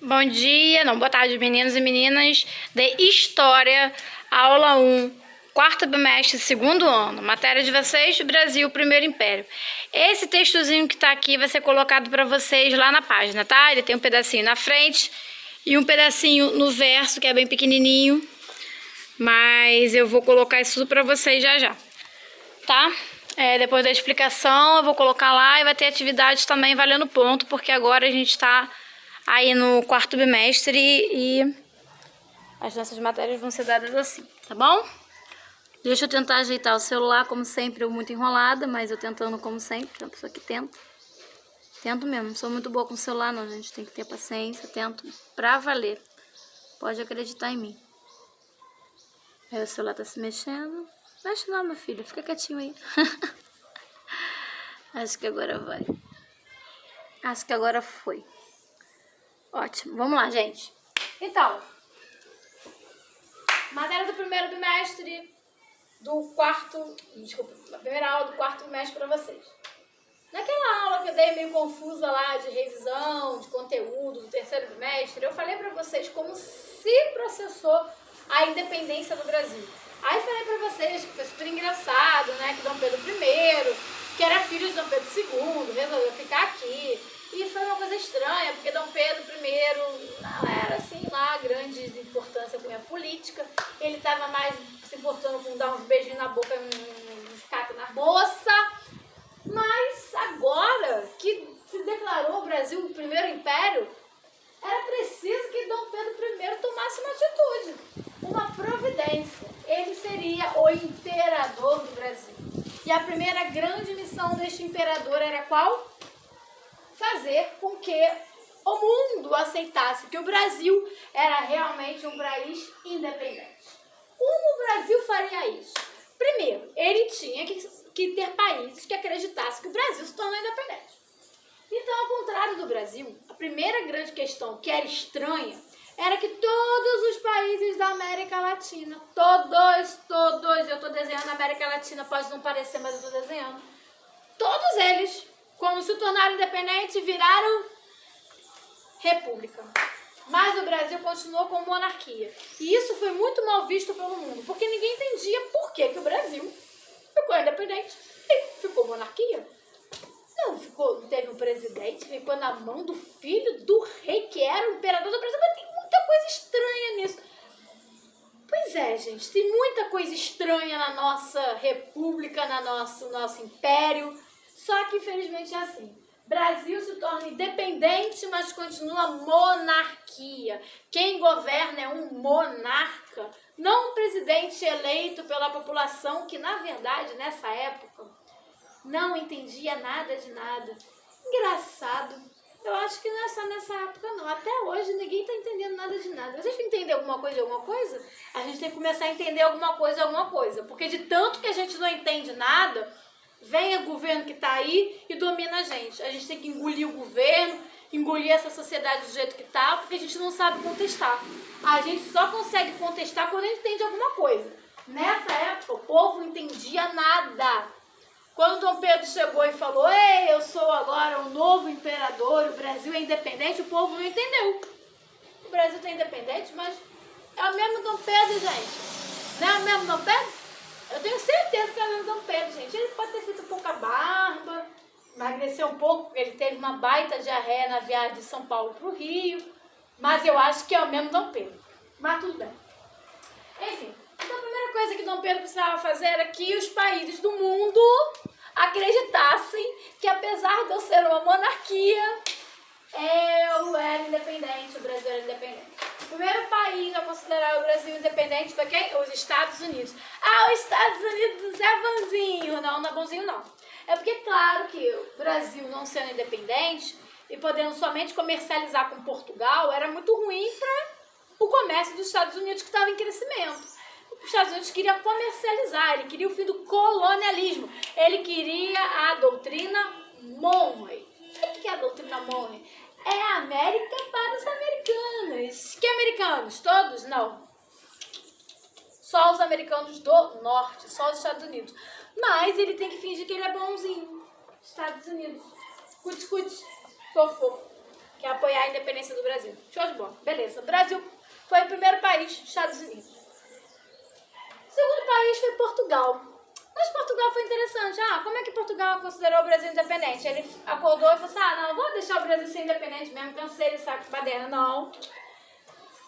Bom dia, não, boa tarde, meninos e meninas de História, aula 1, quarto bimestre, segundo ano. Matéria de vocês, Brasil, Primeiro Império. Esse textozinho que tá aqui vai ser colocado para vocês lá na página, tá? Ele tem um pedacinho na frente e um pedacinho no verso, que é bem pequenininho. Mas eu vou colocar isso tudo para vocês já já, tá? Depois da explicação eu vou colocar lá e vai ter atividades também valendo ponto, porque agora a gente tá aí no quarto bimestre e as nossas matérias vão ser dadas assim, tá bom? Deixa eu tentar ajeitar o celular, como sempre, eu muito enrolada, mas eu tentando como sempre, é uma pessoa que tenta. Tento mesmo, não sou muito boa com o celular não, gente, tem que ter paciência, tento pra valer. Pode acreditar em mim. Aí o celular tá se mexendo. Mexe não, meu filho, fica quietinho aí. Acho que agora vai. Acho que agora foi. Ótimo, vamos lá, gente. Então, matéria do primeiro bimestre do quarto... Desculpa, a primeira aula do quarto bimestre para vocês. Naquela aula que eu dei meio confusa lá de revisão, de conteúdo do terceiro bimestre, eu falei para vocês como se processou a independência do Brasil. Aí falei para vocês que foi super engraçado, né, que Dom Pedro I, que era filho de Dom Pedro II, resolveu ficar aqui. E foi uma coisa estranha, porque Dom Pedro I não era assim lá grande importância com a política. Ele estava mais se importando com dar uns beijinhos na boca, uns cacos na moça. Mas agora que se declarou o Brasil o primeiro império, era preciso que Dom Pedro I tomasse uma atitude, uma providência. Ele seria o imperador do Brasil. E a primeira grande missão deste imperador era qual? Fazer com que o mundo aceitasse que o Brasil era realmente um país independente. Como o Brasil faria isso? Primeiro, ele tinha que ter países que acreditassem que o Brasil se tornou independente. Então, ao contrário do Brasil, a primeira grande questão que era estranha era que todos os países da América Latina, todos, eu estou desenhando a América Latina, pode não parecer, mas eu estou desenhando, todos eles, quando se tornaram independentes, viraram república. Mas o Brasil continuou como monarquia. E isso foi muito mal visto pelo mundo, porque ninguém entendia por que o Brasil ficou independente e ficou monarquia. Não teve um presidente, ficou na mão do filho do rei, que era o imperador do Brasil, mas tem muita coisa estranha nisso. Pois é, gente, tem muita coisa estranha na nossa república, no nosso império, só que infelizmente é assim. Brasil se torna independente, mas continua monarquia. Quem governa é um monarca, não um presidente eleito pela população, que na verdade nessa época não entendia nada de nada. Engraçado, eu acho que não é só nessa época não, até hoje ninguém está entendendo nada de nada. Vocês entendem alguma coisa de alguma coisa? A gente tem que começar a entender alguma coisa de alguma coisa, porque de tanto que a gente não entende nada, vem o governo que está aí e domina a gente. A gente tem que engolir o governo, engolir essa sociedade do jeito que está, porque a gente não sabe contestar. A gente só consegue contestar quando a gente entende alguma coisa. Nessa época, o povo não entendia nada. Quando Dom Pedro chegou e falou: "Ei, eu sou agora o novo imperador, o Brasil é independente", o povo não entendeu. O Brasil está independente, mas é o mesmo Dom Pedro, gente. Não é o mesmo Dom Pedro? Eu tenho certeza que é o mesmo Dom Pedro, gente. Ele pode ter feito um pouco a barba, emagreceu um pouco, porque ele teve uma baita diarreia na viagem de São Paulo para o Rio, mas eu acho que é o mesmo Dom Pedro. Mas tudo bem. Enfim, então a primeira coisa que Dom Pedro precisava fazer era que os países do mundo acreditassem que, apesar de eu ser uma monarquia, eu era independente, o Brasil era independente. O primeiro país a considerar o Brasil independente foi quem? Os Estados Unidos. Ah, os Estados Unidos é bonzinho. Não, não é bonzinho não. É porque, claro, que o Brasil não sendo independente e podendo somente comercializar com Portugal, era muito ruim para o comércio dos Estados Unidos, que estava em crescimento. Os Estados Unidos queria comercializar, ele queria o fim do colonialismo. Ele queria a doutrina Monroe. O que é a doutrina Monroe? É a América para os americanos. Que americanos? Todos? Não. Só os americanos do norte, só os Estados Unidos. Mas ele tem que fingir que ele é bonzinho. Estados Unidos. Cuti, fofo. Quer apoiar a independência do Brasil. Show de bola. beleza. O Brasil foi o primeiro país, Estados Unidos. O segundo país foi Portugal. Mas Portugal foi interessante. Como é que Portugal considerou o Brasil independente? Ele acordou e falou assim, não, vou deixar o Brasil ser independente mesmo, cansei de saco de baderna. Não.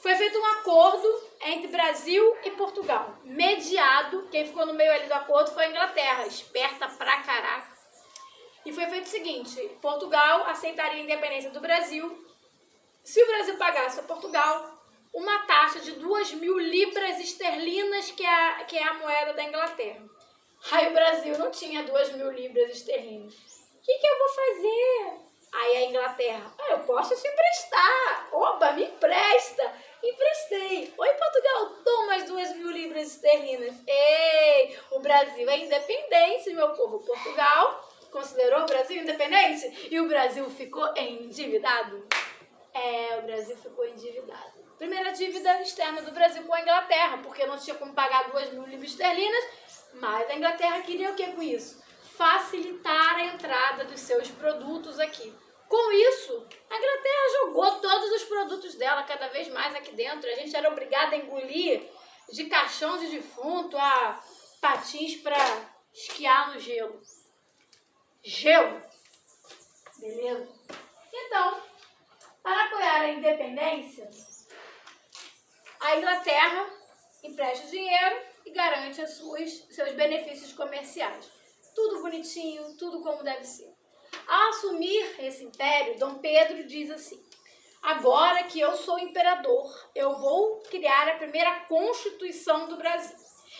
Foi feito um acordo entre Brasil e Portugal. Mediado, quem ficou no meio ali do acordo foi a Inglaterra, esperta pra caraca. E foi feito o seguinte, Portugal aceitaria a independência do Brasil se o Brasil pagasse a Portugal uma taxa de 2.000 libras esterlinas, que é a moeda da Inglaterra. Aí o Brasil não tinha 2.000 libras esterlinas. O que eu vou fazer? Aí a Inglaterra, eu posso te emprestar. Opa, me empresta. Emprestei. Oi, Portugal, toma as 2.000 libras esterlinas. Ei, o Brasil é independente, meu povo. Portugal considerou o Brasil independente e o Brasil ficou endividado. O Brasil ficou endividado. Primeira dívida externa do Brasil com a Inglaterra, porque não tinha como pagar 2.000 libras esterlinas, mas a Inglaterra queria o que com isso? Facilitar a entrada dos seus produtos aqui. Com isso, a Inglaterra jogou todos os produtos dela cada vez mais aqui dentro. A gente era obrigada a engolir de caixão de defunto a patins para esquiar no gelo. Gelo. Beleza? Então, para apoiar a independência, a Inglaterra empresta dinheiro e garante seus benefícios comerciais. Tudo bonitinho, tudo como deve ser. Ao assumir esse império, Dom Pedro diz assim, agora que eu sou imperador, eu vou criar a primeira Constituição do Brasil.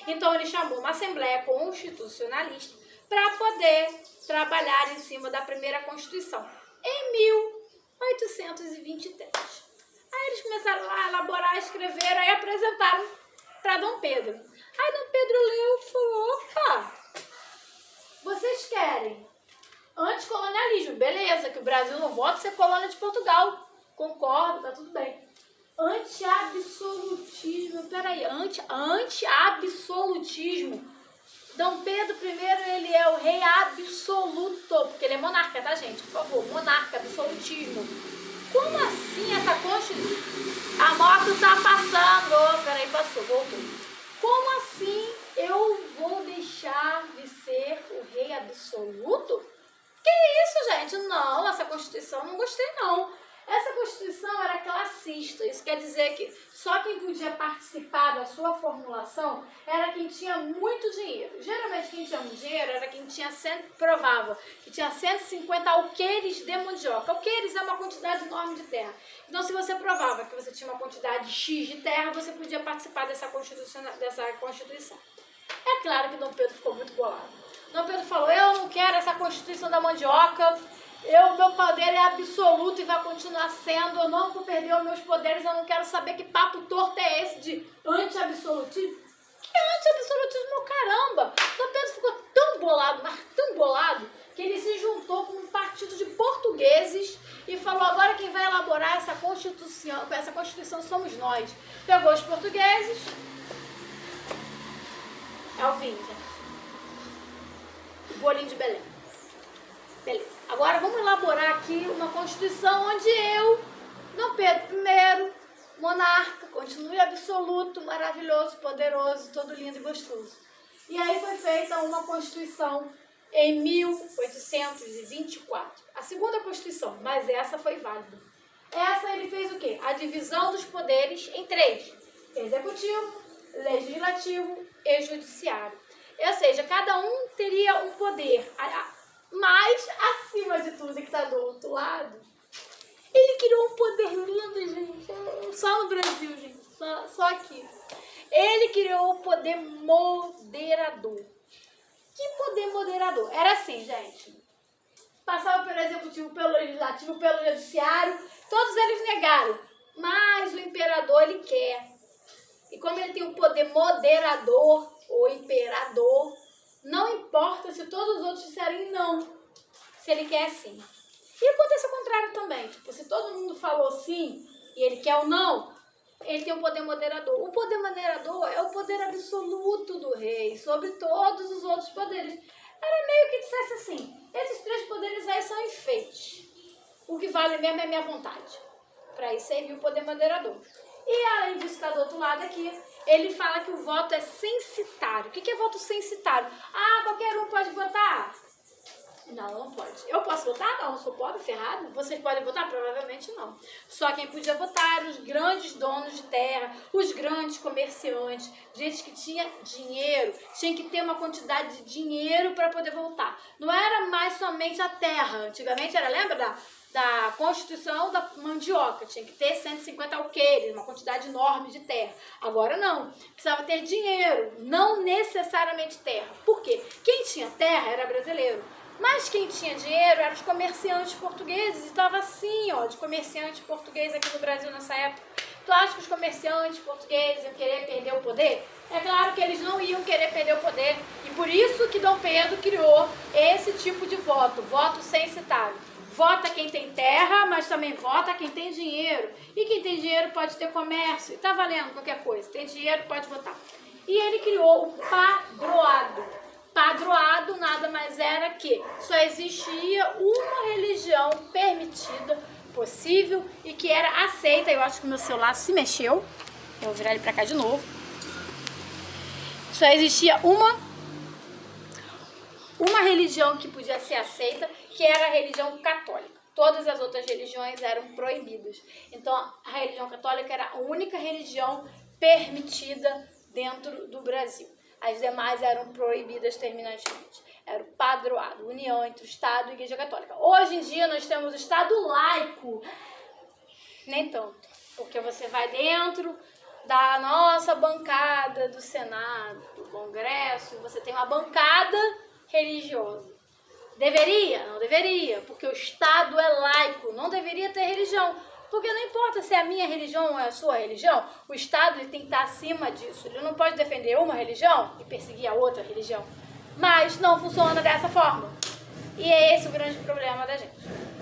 Então ele chamou uma Assembleia Constitucionalista para poder trabalhar em cima da primeira Constituição, em 1823. Aí eles começaram a elaborar, escrever, aí apresentaram para Dom Pedro. Aí Dom Pedro leu e falou, opa, vocês querem anticolonialismo, beleza, que o Brasil não volta a ser colônia de Portugal. Concordo, tá tudo bem. Anti-absolutismo, peraí, anti-absolutismo. Dom Pedro I, ele é o rei absoluto, porque ele é monarca, tá, gente? Por favor, monarca, absolutismo. Como assim essa Constituição? A moto tá passando. Peraí, passou, voltou. Como assim eu vou deixar de ser o rei absoluto? Que isso, gente? Não, essa Constituição não gostei, não. Essa Constituição era classista, isso quer dizer que só quem podia participar da sua formulação era quem tinha muito dinheiro. Geralmente quem tinha muito dinheiro era quem tinha provava que tinha 150 alqueires de mandioca. Alqueires é uma quantidade enorme de terra. Então se você provava que você tinha uma quantidade X de terra, você podia participar dessa Constituição. É claro que Dom Pedro ficou muito bolado. Dom Pedro falou, eu não quero essa Constituição da mandioca, meu poder é absoluto e vai continuar sendo, eu não vou perder os meus poderes, eu não quero saber que papo torto é esse de anti-absolutismo. Que anti-absolutismo, caramba! Dom Pedro ficou tão bolado, mas tão bolado, que ele se juntou com um partido de portugueses e falou, agora quem vai elaborar essa Constituição somos nós. Pegou os portugueses, é o fim, gente. O bolinho de Belém. Beleza. Agora vamos elaborar aqui uma Constituição onde eu, Dom Pedro I, monarca, continue absoluto, maravilhoso, poderoso, todo lindo e gostoso. E aí foi feita uma Constituição em 1824. A segunda Constituição, mas essa foi válida. Essa ele fez o quê? A divisão dos poderes em 3. Executivo, legislativo e judiciário. Ou seja, cada um teria um poder, mas acima de tudo que está do outro lado, ele criou um poder lindo, gente, só no Brasil, gente, só aqui. Ele criou o poder moderador. Que poder moderador? Era assim, gente, passava pelo executivo, pelo legislativo, pelo judiciário, todos eles negaram, mas o imperador ele quer. E como ele tem um poder moderador, o imperador, não importa se todos os outros disserem não, se ele quer sim. E acontece o contrário também, tipo, se todo mundo falou sim e ele quer o não, ele tem um poder moderador. O poder moderador é o poder absoluto do rei sobre todos os outros poderes. Era meio que dissesse assim, esses 3 poderes aí são enfeites. O que vale mesmo é minha vontade. Para isso serviu o poder moderador. E além disso, está do outro lado aqui, ele fala que o voto é censitário. O que é voto censitário? Ah, qualquer um pode votar? Não, não pode. Eu posso votar? Não, eu sou pobre, ferrado. Vocês podem votar? Provavelmente não. Só quem podia votar eram os grandes donos de terra, os grandes comerciantes, gente que tinha dinheiro, tinha que ter uma quantidade de dinheiro para poder votar. Não era mais somente a terra. Antigamente era, lembra da Constituição da Mandioca? Tinha que ter 150 alqueires, uma quantidade enorme de terra. Agora não. Precisava ter dinheiro, não necessariamente terra. Por quê? Quem tinha terra era brasileiro. Mas quem tinha dinheiro eram os comerciantes portugueses, e estava assim, ó, de comerciante português aqui no Brasil nessa época. Tu acha que os comerciantes portugueses iam querer perder o poder? É claro que eles não iam querer perder o poder, e por isso que Dom Pedro criou esse tipo de voto, voto censitário. Vota quem tem terra, mas também vota quem tem dinheiro. E quem tem dinheiro pode ter comércio, e tá valendo qualquer coisa, tem dinheiro, pode votar. E ele criou o padroado. Padroado nada mais era que só existia uma religião permitida, possível e que era aceita. Eu acho que o meu celular se mexeu. Eu vou virar ele pra cá de novo. Só existia uma religião que podia ser aceita, que era a religião católica. Todas as outras religiões eram proibidas. Então a religião católica era a única religião permitida dentro do Brasil. As demais eram proibidas terminantemente. Era o padroado, união entre o Estado e a Igreja Católica. Hoje em dia nós temos o Estado laico. Nem tanto, porque você vai dentro da nossa bancada do Senado, do Congresso, você tem uma bancada religiosa. Deveria? Não deveria, porque o Estado é laico, não deveria ter religião. Porque não importa se é a minha religião ou é a sua religião, o Estado ele tem que estar acima disso. Ele não pode defender uma religião e perseguir a outra religião. Mas não funciona dessa forma. E é esse o grande problema da gente.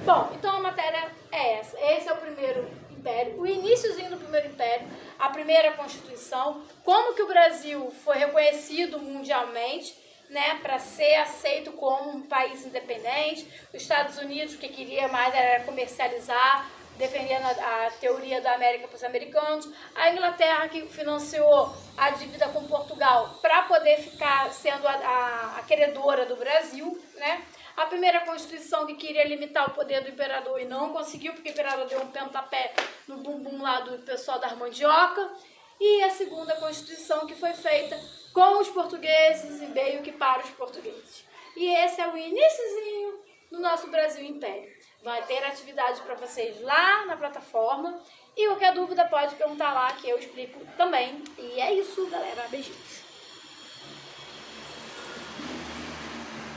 Bom, então a matéria é essa. Esse é o primeiro império, o iniciozinho do primeiro império, a primeira Constituição, como que o Brasil foi reconhecido mundialmente, né, para ser aceito como um país independente. Os Estados Unidos, o que queria mais era comercializar, defendendo a teoria da América para os americanos. A Inglaterra, que financiou a dívida com Portugal para poder ficar sendo a credora do Brasil, né? A primeira Constituição, que queria limitar o poder do imperador e não conseguiu, porque o imperador deu um pontapé no bumbum lá do pessoal da Mandioca. E a segunda Constituição, que foi feita com os portugueses e meio que para os portugueses. E esse é o iniciozinho do nosso Brasil Império. Vai ter atividade para vocês lá na plataforma. E qualquer dúvida pode perguntar lá que eu explico também. E é isso, galera. Beijinhos.